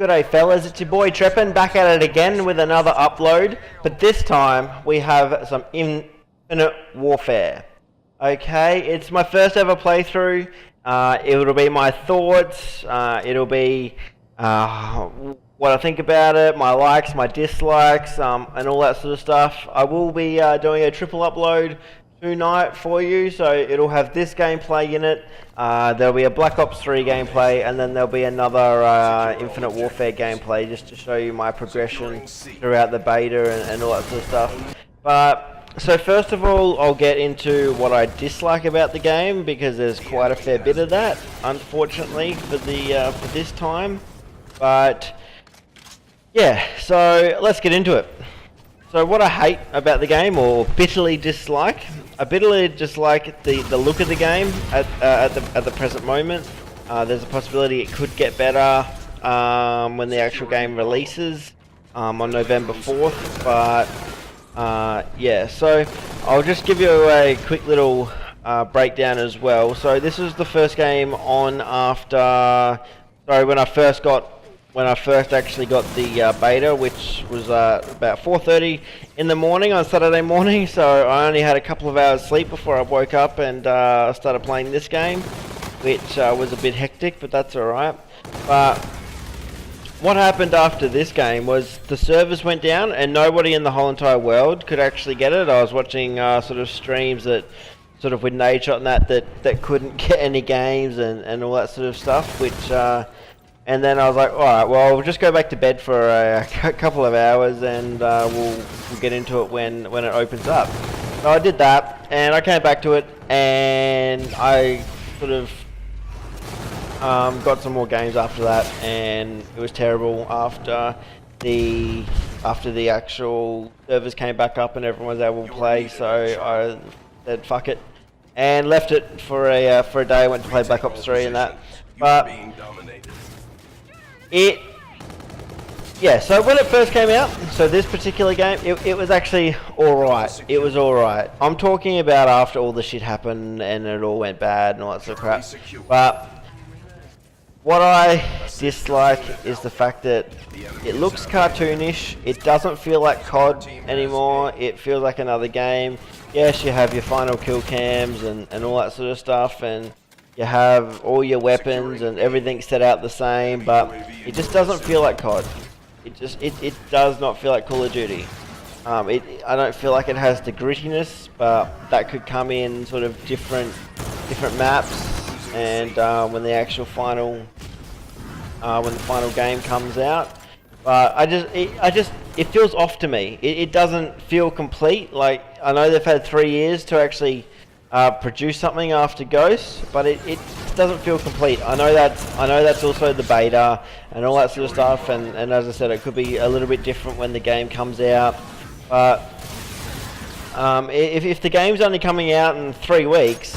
G'day fellas, it's your boy Treppin back at it again with another upload, but this time we have some Infinite Warfare. Okay, it's my first ever playthrough. It'll be my thoughts, it'll be what I think about it, my likes, my dislikes, and all that sort of stuff. I will be doing a triple upload tonight for you, so it'll have this gameplay in it, there'll be a Black Ops 3 gameplay, and then there'll be another Infinite Warfare gameplay just to show you my progression throughout the beta and all that sort of stuff. But so first of all, I'll get into what I dislike about the game, because there's quite a fair bit of that, unfortunately, for this time. But yeah, so let's get into it. So what I hate about the game, or bitterly dislike, I bitterly dislike the look of the game at the present moment. There's a possibility it could get better when the actual game releases on November 4th, but yeah, so I'll just give you a quick little breakdown as well. So this is the first game on after, sorry, when I first actually got the beta, which was about 4:30 in the morning on Saturday morning, so I only had a couple of hours sleep before I woke up and started playing this game, which was a bit hectic, but that's alright. But what happened after this game was the servers went down and nobody in the whole entire world could actually get it. I was watching sort of streams that sort of with Nadeshot and that couldn't get any games and all that sort of stuff, which and then I was like, alright, well, we'll just go back to bed for a couple of hours and we'll get into it when it opens up. So I did that, and I came back to it, and I sort of got some more games after that, and it was terrible after the actual servers came back up and everyone was able to play, so I said fuck it, and left it for a day. I went to play Black Ops 3 and that, but so when it first came out, so this particular game, it was actually alright. It was alright. I'm talking about after all the shit happened and it all went bad and all that sort of crap. But what I dislike is the fact that it looks cartoonish. It doesn't feel like COD anymore. It feels like another game. Yes, you have your final kill cams and all that sort of stuff, and you have all your weapons and everything set out the same, but it just doesn't feel like COD. It does not feel like Call of Duty. I don't feel like it has the grittiness, but that could come in sort of different maps, and when the actual final game comes out. But it feels off to me. It doesn't feel complete. Like, I know they've had 3 years to actually produce something after Ghost, but it doesn't feel complete. I know that's also the beta and all that sort of stuff, and as I said, it could be a little bit different when the game comes out. But if the game's only coming out in 3 weeks,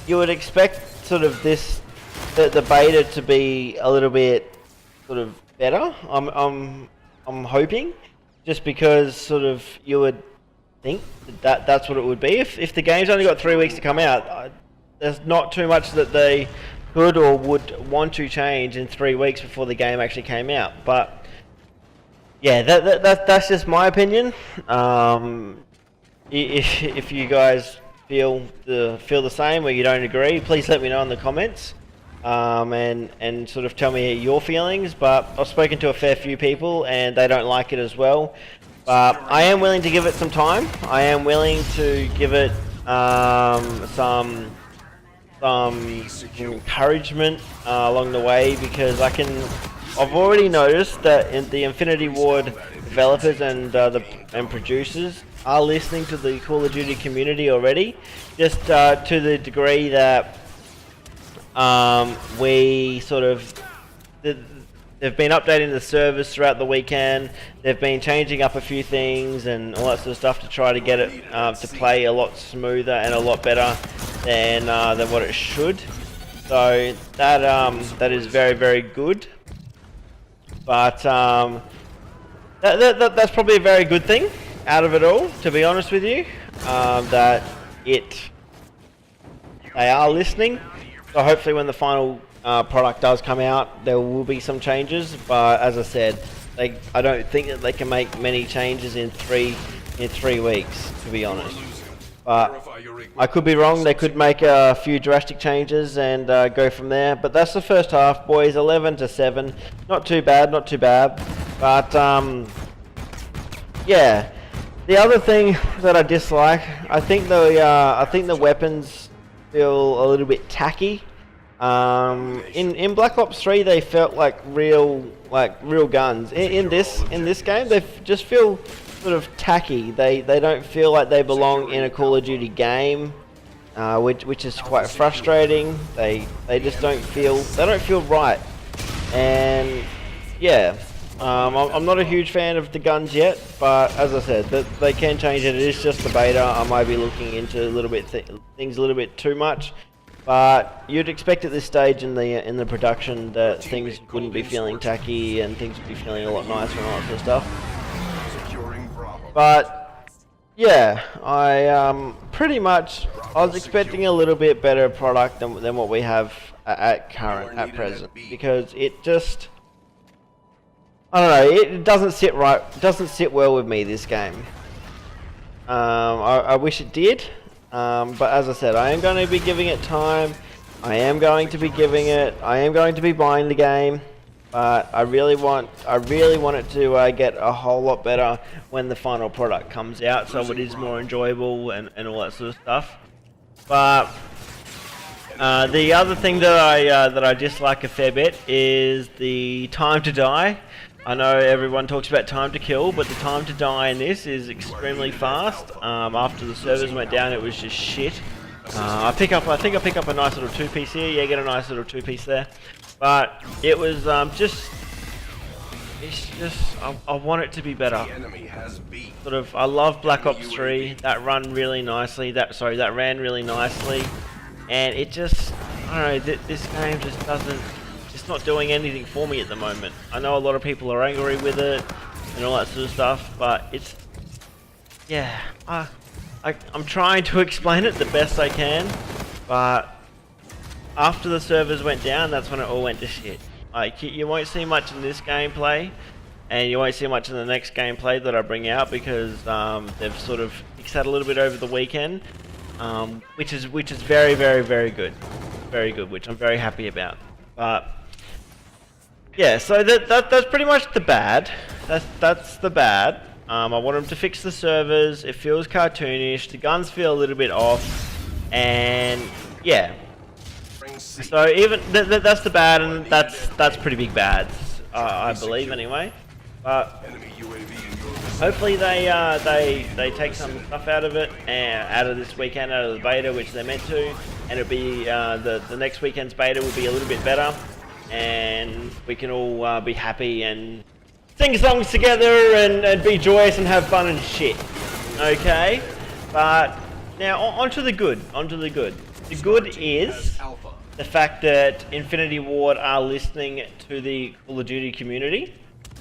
you would expect sort of the beta to be a little bit sort of better. I'm hoping, just because sort of you would think that's what it would be. If the game's only got 3 weeks to come out, there's not too much that they could or would want to change in 3 weeks before the game actually came out. But yeah, that's just my opinion. If you guys feel the same or you don't agree, please let me know in the comments, and sort of tell me your feelings. But I've spoken to a fair few people and they don't like it as well. But I am willing to give it some time. I am willing to give it some encouragement along the way, because I've already noticed that in the Infinity Ward developers and producers are listening to the Call of Duty community already, just to the degree that we sort of they've been updating the servers throughout the weekend. They've been changing up a few things and all that sort of stuff to try to get it to play a lot smoother and a lot better than what it should. So that is very, very good. But that's probably a very good thing out of it all, to be honest with you. That they are listening. So hopefully when the final product does come out, there will be some changes. But as I said, I don't think that they can make many changes in 3 weeks, to be honest. But I could be wrong. They could make a few drastic changes and go from there. But that's the first half, boys. 11-7. Not too bad. Not too bad. But yeah. The other thing that I dislike, I think the weapons feel a little bit tacky. In Black Ops 3, they felt like real guns. In this game, they just feel sort of tacky. They don't feel like they belong in a Call of Duty game, which is quite frustrating. They just don't feel right. And yeah, I'm not a huge fan of the guns yet, but as I said, they can change it. It is just the beta. I might be looking into a little bit things a little bit too much. But you'd expect at this stage in the production that things wouldn't be feeling tacky and things would be feeling a lot nicer and all that sort of stuff. But yeah, I was expecting a little bit better product than what we have at present, because it just, I don't know, it doesn't sit right. It doesn't sit well with me, this game. I wish it did. But as I said, I am going to be giving it time. I am going to be buying the game. But I really want it to get a whole lot better when the final product comes out, so it is more enjoyable and all that sort of stuff. But the other thing that I dislike a fair bit is the time to die. I know everyone talks about time to kill, but the time to die in this is extremely fast. After the servers went down, it was just shit. I think I pick up a nice little 2-piece here. Yeah, get a nice little 2-piece there. But it was I want it to be better. Sort of, I love Black Ops 3. That ran really nicely. And it just, I don't know, this game just doesn't. It's not doing anything for me at the moment. I know a lot of people are angry with it and all that sort of stuff, but it's, yeah, I'm trying to explain it the best I can, but after the servers went down, that's when it all went to shit. Like, you won't see much in this gameplay, and you won't see much in the next gameplay that I bring out, because they've sort of fixed that a little bit over the weekend, which is very, very, very good. Very good, which I'm very happy about. But yeah, so that's pretty much the bad. That's the bad. I want them to fix the servers. It feels cartoonish. The guns feel a little bit off, and yeah. So even that's the bad, and that's pretty big bads, I believe anyway. But hopefully they take some stuff out of it, and out of this weekend, out of the beta, which they're meant to, and it'll be the next weekend's beta will be a little bit better, and we can all be happy and sing songs together and be joyous and have fun and shit. Okay, but now onto the good. The good is the fact that Infinity Ward are listening to the Call of Duty community.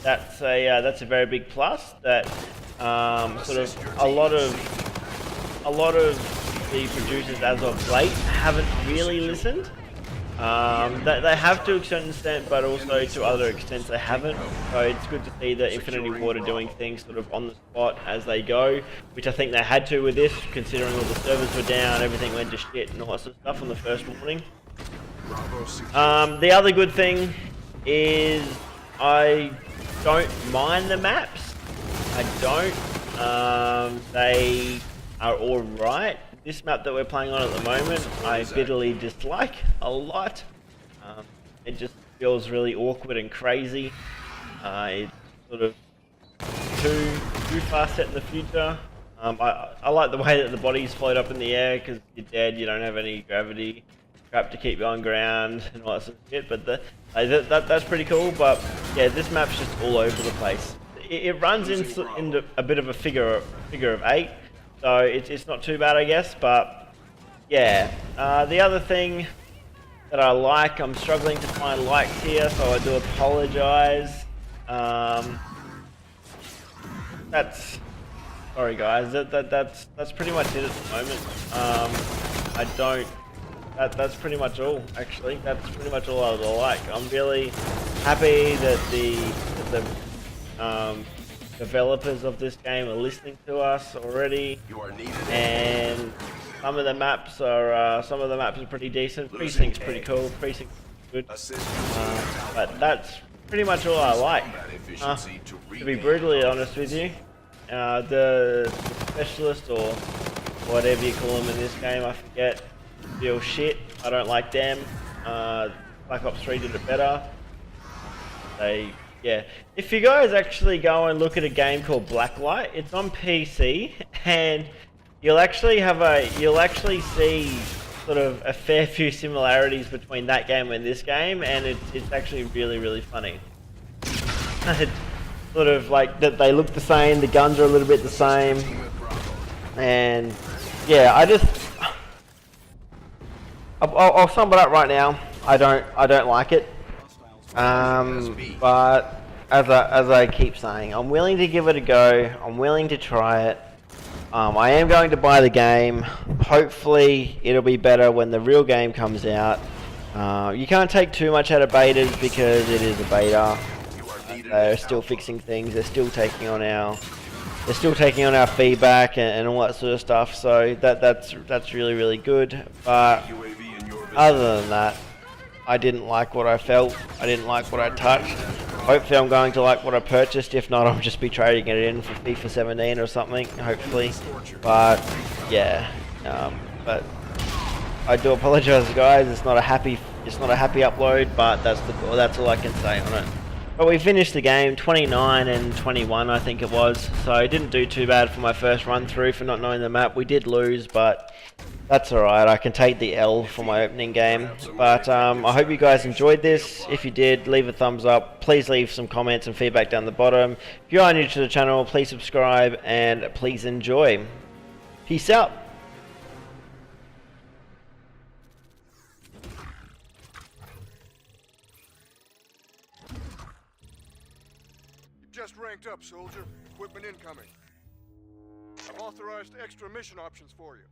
That's a very big plus. That sort of a lot of the producers as of late haven't really listened. They have to a certain extent, but also to other extents they haven't. So it's good to see that Infinity Ward are doing things sort of on the spot as they go, which I think they had to with this, considering all the servers were down, everything went to shit and all that sort of stuff on the first morning. The other good thing is I don't mind the maps. I don't. They are alright. This map that we're playing on at the moment, I bitterly dislike a lot. It just feels really awkward and crazy. It's sort of too far set in the future. I like the way that the bodies float up in the air, because you're dead, you don't have any gravity crap to keep you on ground and all that sort of shit. But that's pretty cool. But yeah, this map's just all over the place. It runs into a bit of a figure of 8. So it's not too bad, I guess, but yeah. The other thing that I like, I'm struggling to find likes here, so I do apologise. Sorry guys, that's pretty much it at the moment. I that's pretty much all. Actually, that's pretty much all I like. I'm really happy that the developers of this game are listening to us already, and some of the maps are pretty decent. Precinct's pretty cool. Precinct's good, but that's pretty much all I like. To be brutally honest with you, the specialist or whatever you call them in this game, I forget, feel shit. I don't like them. Black Ops 3 did it better. Yeah. If you guys actually go and look at a game called Blacklight, it's on PC, and you'll actually see sort of a fair few similarities between that game and this game, and it's actually really funny. It's sort of like that they look the same, the guns are a little bit the same, and yeah, I'll sum it up right now. I don't like it. But as I keep saying, I'm willing to give it a go. I'm willing to try it. I am going to buy the game. Hopefully, it'll be better when the real game comes out. You can't take too much out of betas because it is a beta. They're still fixing things. They're still taking on our feedback and all that sort of stuff. So that's really good. But other than that, I didn't like what I felt. I didn't like what I touched. Hopefully I'm going to like what I purchased. If not, I'll just be trading it in for FIFA 17 or something, hopefully. But yeah, but I do apologize, guys. It's not a happy upload, but that's all I can say on it. But we finished the game 29 and 21, I think it was. So I didn't do too bad for my first run through for not knowing the map. We did lose, but that's alright. I can take the L for my opening game. But I hope you guys enjoyed this. If you did, leave a thumbs up. Please leave some comments and feedback down the bottom. If you are new to the channel, please subscribe and please enjoy. Peace out. Just ranked up, soldier. Equipment incoming. I've authorized extra mission options for you.